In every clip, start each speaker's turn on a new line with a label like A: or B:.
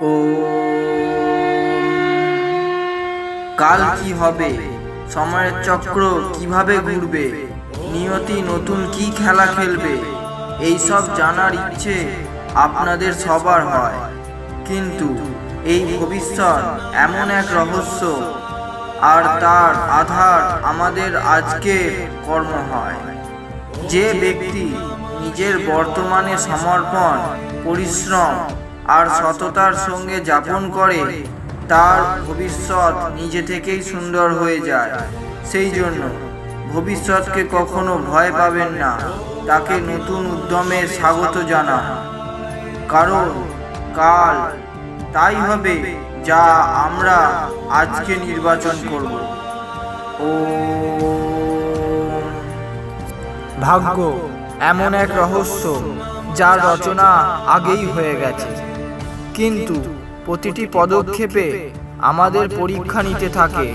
A: ও কাল কি হবে, সময়ের চক্র কিভাবে ঘুরবে, নিয়তি নতুন কি খেলা খেলবে, এইসব জানার ইচ্ছে আপনাদের সবার হয়। কিন্তু এই ভবিষ্যৎ এমন এক রহস্য, আর তার আধার আমাদের আজকের কর্ম হয়। যে ব্যক্তি নিজের বর্তমানে সমর্পণ, পরিশ্রম আর সততার সঙ্গে যাপন করে, তার ভবিষ্যৎ নিজে থেকেই সুন্দর হয়ে যায়। সেই জন্য ভবিষ্যৎকে কখনো ভয় পাবেন না, তাকে নতুন উদ্যমে স্বাগত জানান। কারণ কাল তাই হবে যা আমরা আজকে নির্বাচন করব। ও
B: ভাগ্য এমন এক রহস্য যার রচনা আগেই হয়ে গেছে, কিন্তু প্রতিটি পদক্ষেপে আমাদের পরীক্ষা নিতে থাকে।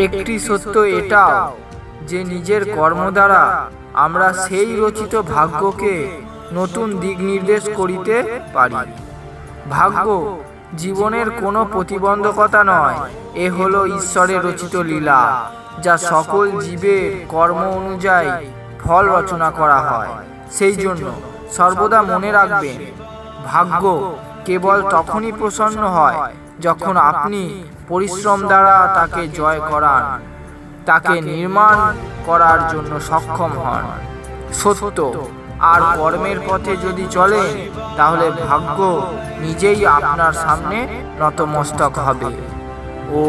B: একটি সত্য এটাও যে নিজের কর্ম দ্বারা আমরা সেই রচিত ভাগ্যকে নতুন দিক নির্দেশ করিতে পারি। ভাগ্য জীবনের কোনো প্রতিবন্ধকতা নয়, এ হলো ঈশ্বরের রচিত লীলা, যা সকল জীবের কর্ম অনুযায়ী ফল রচনা করা হয়। সেই জন্য সর্বদা মনে রাখবেন, ভাগ্য কেবল তখনই প্রসন্ন হয় যখন আপনি পরিশ্রম দ্বারা তাকে জয় করান, তাকে নির্মাণ করার জন্য সক্ষম হন। সত্য আর কর্মের পথে যদি চলেন, তাহলে ভাগ্য নিজেই আপনার সামনে নতমস্তক হবে। ও